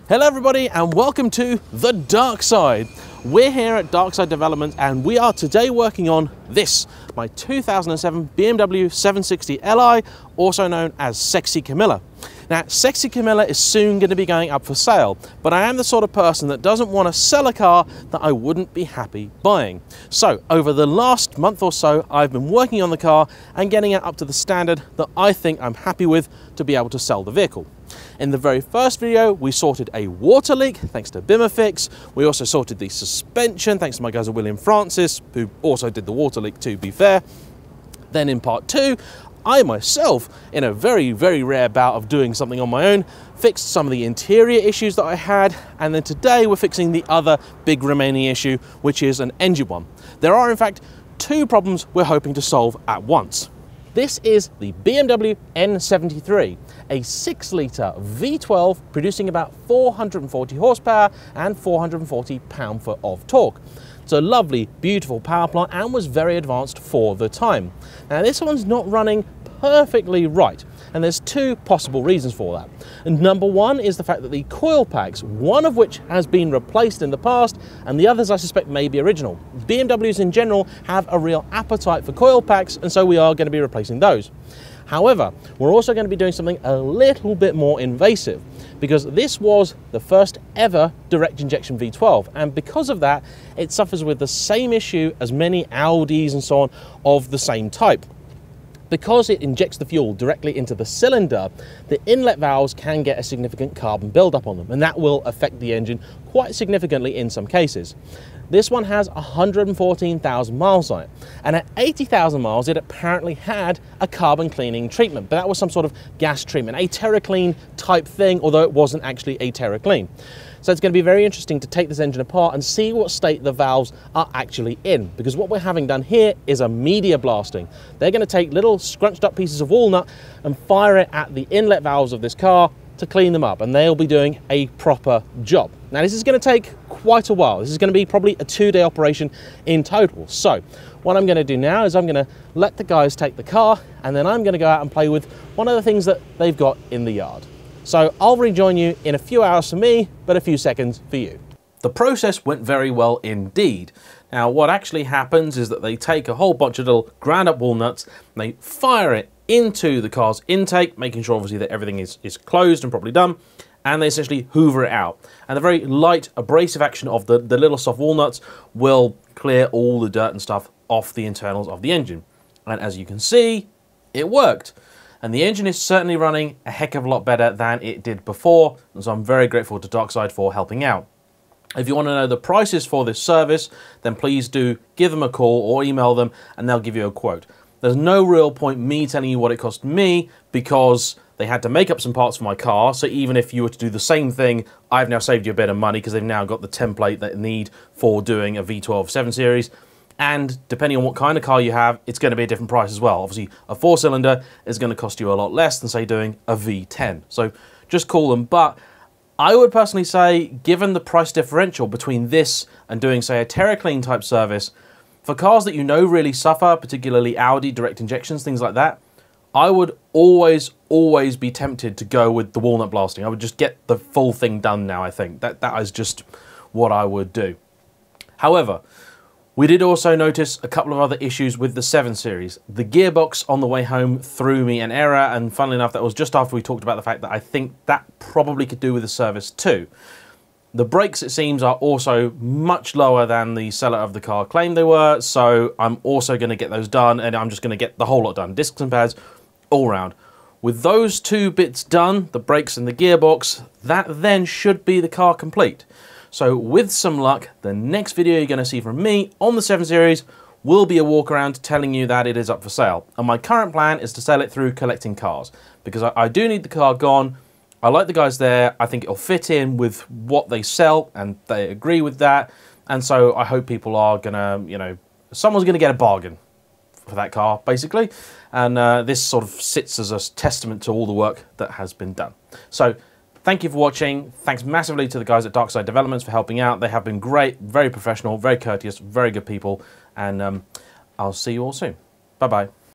Hello everybody and welcome to The Dark Side. We're here at Darkside Developments and we are today working on this, my 2007 BMW 760LI, also known as Sexy Camilla. Now, Sexy Camilla is soon going to be going up for sale, but I am the sort of person that doesn't want to sell a car that I wouldn't be happy buying. So, over the last month or so, I've been working on the car and getting it up to the standard that I think I'm happy with to be able to sell the vehicle. In the very first video, we sorted a water leak, thanks to BIMAfix. We also sorted the suspension, thanks to my guys at William Francis, who also did the water leak to be fair. Then in part two, I myself, in a very, very rare bout of doing something on my own, fixed some of the interior issues that I had, and then today we're fixing the other big remaining issue, which is an engine one. There are in fact two problems we're hoping to solve at once. This is the BMW N73, a 6-litre V12 producing about 440 horsepower and 440 pound-foot of torque. It's a lovely, beautiful power plant and was very advanced for the time. Now this one's not running perfectly right, and there's two possible reasons for that. And number one is the fact that the coil packs, one of which has been replaced in the past and the others I suspect may be original. BMWs in general have a real appetite for coil packs, and so we are going to be replacing those. However, we're also going to be doing something a little bit more invasive, because this was the first ever direct injection V12, and because of that it suffers with the same issue as many Audis and so on of the same type. Because it injects the fuel directly into the cylinder, the inlet valves can get a significant carbon buildup on them, and that will affect the engine quite significantly in some cases. This one has 114,000 miles on it, and at 80,000 miles it apparently had a carbon cleaning treatment, but that was some sort of gas treatment, a TerraClean type thing, although it wasn't actually a TerraClean. So it's going to be very interesting to take this engine apart and see what state the valves are actually in, because what we're having done here is a media blasting. They're going to take little scrunched up pieces of walnut and fire it at the inlet valves of this car to clean them up, and they'll be doing a proper job. Now this is going to take quite a while. This is going to be probably a 2-day operation in total. So what I'm going to do now is I'm going to let the guys take the car, and then I'm going to go out and play with one of the things that they've got in the yard. So I'll rejoin you in a few hours for me, but a few seconds for you. The process went very well indeed. Now what actually happens is that they take a whole bunch of little ground up walnuts and they fire it into the car's intake, making sure obviously that everything is closed and properly done, and they essentially hoover it out. And the very light abrasive action of the little soft walnuts will clear all the dirt and stuff off the internals of the engine. And as you can see, it worked. And the engine is certainly running a heck of a lot better than it did before, and so I'm very grateful to Darkside for helping out. If you want to know the prices for this service, then please do give them a call or email them and they'll give you a quote. There's no real point me telling you what it cost me, because they had to make up some parts for my car, so even if you were to do the same thing, I've now saved you a bit of money because they've now got the template that they need for doing a V12 7 Series. And depending on what kind of car you have, it's going to be a different price as well. Obviously, a 4-cylinder is going to cost you a lot less than, say, doing a V10. So just call them. But I would personally say, given the price differential between this and doing, say, a TerraClean type service, for cars that you know really suffer, particularly Audi, direct injections, things like that, I would always be tempted to go with the walnut blasting. I would just get the full thing done now, I think. That is just what I would do. However, we did also notice a couple of other issues with the 7 Series. The gearbox on the way home threw me an error, and funnily enough, that was just after we talked about the fact that I think that probably could do with the service too. The brakes, it seems, are also much lower than the seller of the car claimed they were, so I'm also going to get those done, and I'm just going to get the whole lot done. Discs and pads, all round. With those two bits done, the brakes and the gearbox, that then should be the car complete. So with some luck, the next video you're going to see from me on the 7 Series will be a walk around telling you that it is up for sale. And my current plan is to sell it through collecting cars, because I do need the car gone. I like the guys there. I think it'll fit in with what they sell, and they agree with that. And so I hope people are going to, you know, someone's going to get a bargain for that car, basically. And this sort of sits as a testament to all the work that has been done. So thank you for watching. Thanks massively to the guys at Darkside Developments for helping out. They have been great, very professional, very courteous, very good people. And I'll see you all soon. Bye-bye.